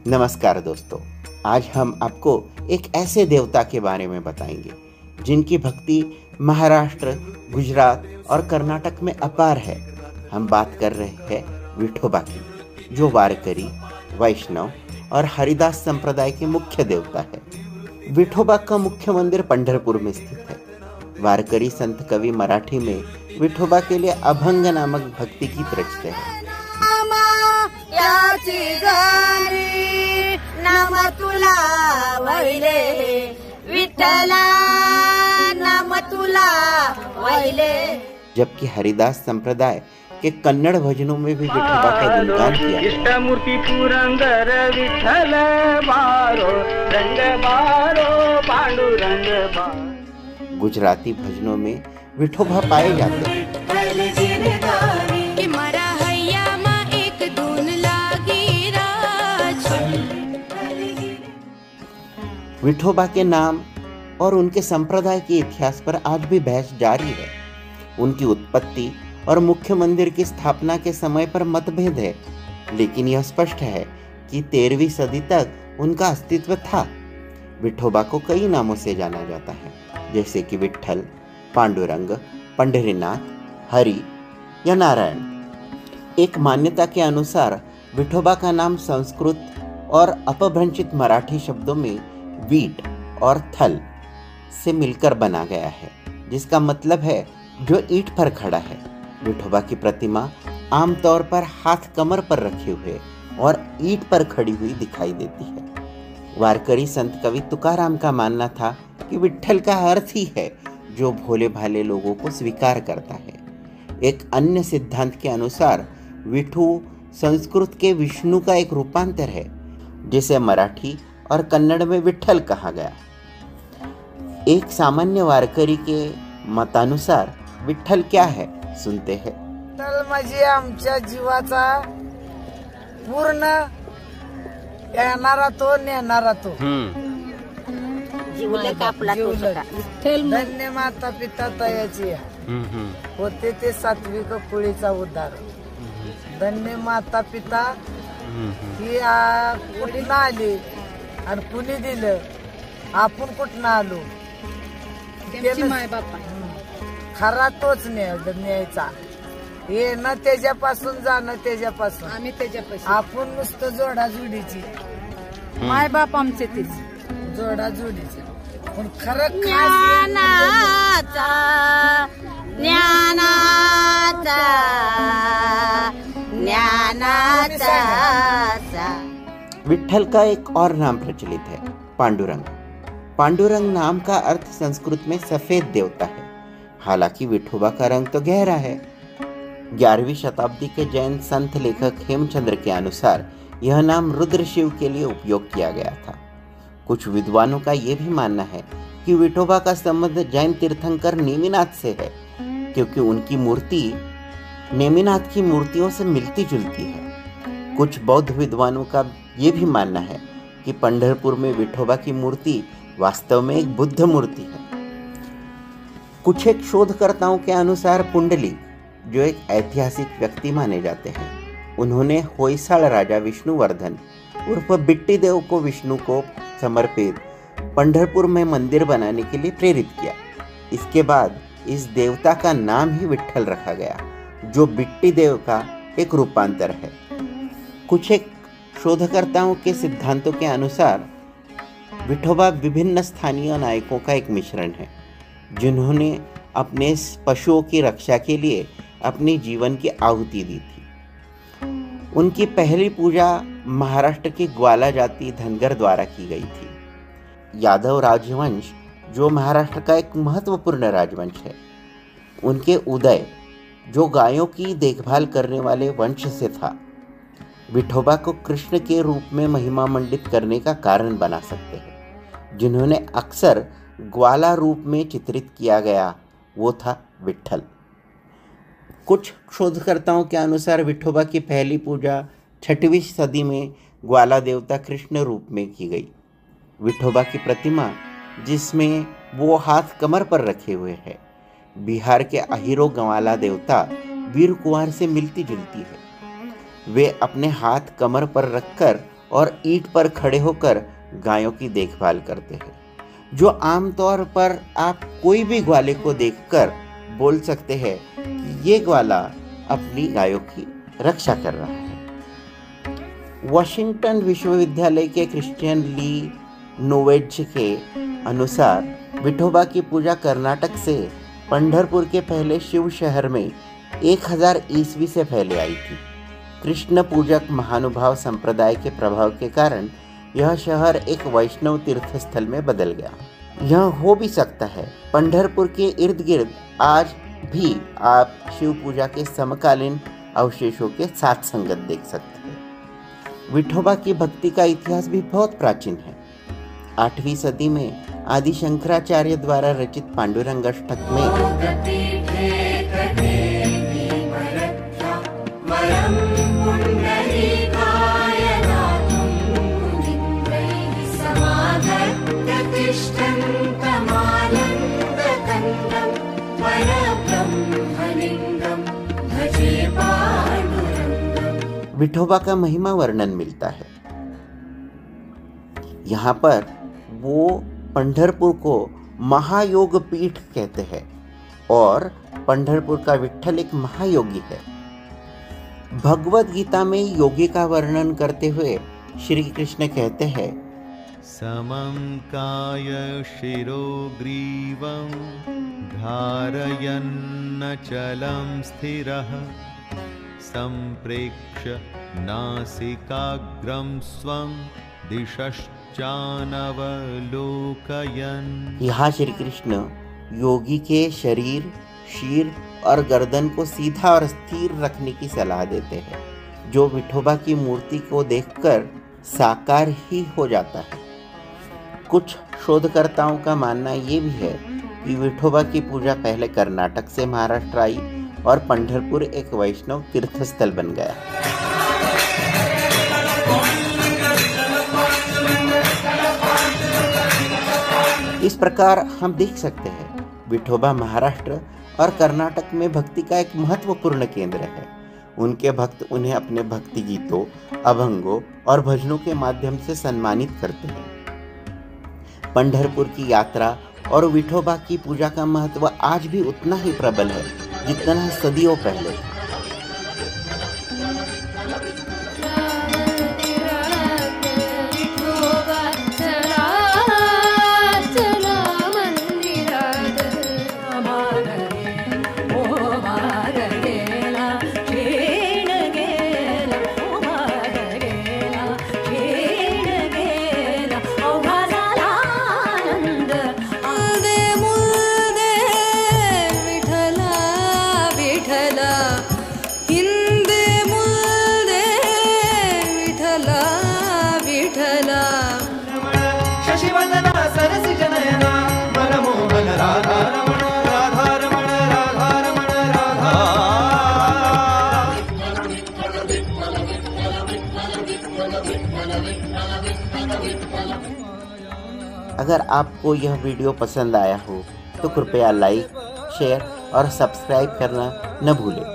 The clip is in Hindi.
नमस्कार दोस्तों, आज हम आपको एक ऐसे देवता के बारे में बताएंगे जिनकी भक्ति महाराष्ट्र, गुजरात और कर्नाटक में अपार है। हम बात कर रहे हैं विठोबा की, जो वारकरी, वैष्णव और हरिदास संप्रदाय के मुख्य देवता है। विठोबा का मुख्य मंदिर पंढरपुर में स्थित है। वारकरी संत कवि मराठी में विठोबा के लिए अभंग नामक भक्ति गीत रचते हैं। नाम तुला वैले विठ्ठला, नाम तुला वैले। जबकि हरिदास संप्रदाय के कन्नड़ भजनों में भी विठोबा का गुणगान किया है। इष्टमूर्ति पुरंदर विठ्ठल बारो रंग बारो पांडुरंग बारो। गुजराती भजनों में विठोबा पाए जाते हैं। विठोबा के नाम और उनके संप्रदाय के इतिहास पर आज भी बहस जारी है। उनकी उत्पत्ति और मुख्य मंदिर की स्थापना के समय पर मतभेद है, लेकिन यह स्पष्ट है कि 13वीं सदी तक उनका अस्तित्व था। विठोबा को कई नामों से जाना जाता है, जैसे कि विठ्ठल, पांडुरंग, पंढरीनाथ, हरि या नारायण। एक मान्यता के अनुसार विठोबा का नाम संस्कृत और अपभ्रंशित मराठी शब्दों में वीट और थल से मिलकर बना गया है, जिसका मतलब है जो ईंट पर खड़ा है। विठोबा की प्रतिमा आमतौर पर हाथ कमर पर रखे हुए और ईंट पर खड़ी हुई दिखाई देती है। वारकरी संत कवि तुकाराम का मानना था कि विठ्ठल का अर्थ ही है जो भोले भाले लोगों को स्वीकार करता है। एक अन्य सिद्धांत के अनुसार विठू संस्कृत के विष्णु का एक रूपांतर है, जिसे मराठी और कन्नड़ में विठ्ठल कहा गया। एक सामान्य वारकरी के मतानुसार विठ्ठल क्या है, सुनते हैं। विठ्ठल म्हणजे आमच्या जीवाचा पूर्ण येणारा तो, नेणारा तो। जीवले कापला तो विठ्ठल। धन्य माता पिता तयाची होते ते सात्विक कुळीचा उद्धार। धन्य माता पिता ही कुठून आली आणि कुणी दिलं, आपण कुठून आलो, माय बापा खरा तोच न्यायचा। येणं त्याच्यापासून, जाणं त्याच्यापासून, आम्ही त्याच्यापासून। आपण नुसतं जोडाजोडीची, माय बाप आमचे तेच जोडाजोडीची। पण खरं ज्ञानाचा विठ्ठल का एक और नाम प्रचलित है, पांडुरंग। पांडुरंग नाम का अर्थ संस्कृत में सफेद देवता है। हालांकि विठोबा का रंग तो गहरा है। 11वीं शताब्दी के जैन संत लेखक हेमचंद्र के अनुसार यह नाम रुद्र शिव के लिए उपयोग किया गया था। कुछ विद्वानों का यह भी मानना है कि विठोबा का संबंध जैन तीर्थंकर नेमिनाथ से है, क्योंकि उनकी मूर्ति नेमिनाथ की मूर्तियों से मिलती जुलती है। कुछ बौद्ध विद्वानों का ये भी मानना है कि पंढरपुर में विठोबा की मूर्ति वास्तव में एक बुद्ध मूर्ति है। कुछ एक शोधकर्ताओं के अनुसार पुंडलिक, जो एक ऐतिहासिक व्यक्ति माने जाते हैं, उन्होंने होयसाल राजा विष्णुवर्धन उर्फ बिट्टी देव को विष्णु को समर्पित पंढरपुर में मंदिर बनाने के लिए प्रेरित किया। इसके बाद इस देवता का नाम ही विठ्ठल रखा गया, जो बिट्टी देव का एक रूपांतर है। कुछ एक शोधकर्ताओं के सिद्धांतों के अनुसार विठोबा विभिन्न स्थानीय नायकों का एक मिश्रण है, जिन्होंने अपने पशुओं की रक्षा के लिए अपने जीवन की आहुति दी थी। उनकी पहली पूजा महाराष्ट्र की ग्वाला जाति धनगर द्वारा की गई थी। यादव राजवंश, जो महाराष्ट्र का एक महत्वपूर्ण राजवंश है, उनके उदय, जो गायों की देखभाल करने वाले वंश से था, विठोबा को कृष्ण के रूप में महिमा मंडित करने का कारण बना सकते हैं। जिन्होंने अक्सर ग्वाला रूप में चित्रित किया गया, वो था विठ्ठल। कुछ शोधकर्ताओं के अनुसार विठोबा की पहली पूजा 6वीं सदी में ग्वाला देवता कृष्ण रूप में की गई। विठोबा की प्रतिमा, जिसमें वो हाथ कमर पर रखे हुए है, बिहार के अहिरो गंवाला देवता वीर कुंवर से मिलती जुलती है। वे अपने हाथ कमर पर रखकर और ईंट पर खड़े होकर गायों की देखभाल करते हैं, जो आमतौर पर आप कोई भी ग्वाले को देखकर बोल सकते हैं कि ये ग्वाला अपनी गायों की रक्षा कर रहा है। वॉशिंगटन विश्वविद्यालय के क्रिश्चियन ली नोवेज के अनुसार विठोबा की पूजा कर्नाटक से पंढरपुर के पहले शिव शहर में 1000 ईस्वी से फैले आई थी। कृष्ण पूजक महानुभाव संप्रदाय के प्रभाव के कारण यह शहर एक वैष्णव तीर्थ स्थल में बदल गया। यह हो भी सकता है पंढरपुर के इर्द गिर्द आज भी आप शिव पूजा के समकालीन अवशेषों के साथ संगत देख सकते हैं। विठोबा की भक्ति का इतिहास भी बहुत प्राचीन है। 8वीं सदी में आदि शंकराचार्य द्वारा रचित पांडुरंग अष्टक में विठोबा का महिमा वर्णन मिलता है। यहाँ पर वो पंढरपुर को महायोग पीठ कहते हैं और पंढरपुर का विठ्ठल एक महायोगी है। भगवद गीता में योगी का वर्णन करते हुए श्री कृष्ण कहते हैं, समं काय शिरो ग्रीवं धारयन्न चलं स्थिरः संप्रेक्ष्य नासिकाग्रं स्वं दिशश्चानवलोकयन्। यहाँ श्री कृष्ण योगी के शरीर, शीर और गर्दन को सीधा और स्थिर रखने की सलाह देते हैं, जो विठोबा की मूर्ति को देखकर साकार ही हो जाता है। कुछ शोधकर्ताओं का मानना ये भी है कि विठोबा की पूजा पहले कर्नाटक से महाराष्ट्र आई और पंढरपुर एक वैष्णव तीर्थस्थल बन गया। इस प्रकार हम देख सकते हैं विठोबा महाराष्ट्र और कर्नाटक में भक्ति का एक महत्वपूर्ण केंद्र है। उनके भक्त उन्हें अपने भक्ति गीतों, अभंगों और भजनों के माध्यम से सम्मानित करते हैं। पंढरपुर की यात्रा और विठोबा की पूजा का महत्व आज भी उतना ही प्रबल है जितना सदियों पहले था। अगर आपको यह वीडियो पसंद आया हो तो कृपया लाइक, शेयर और सब्सक्राइब करना न भूलें।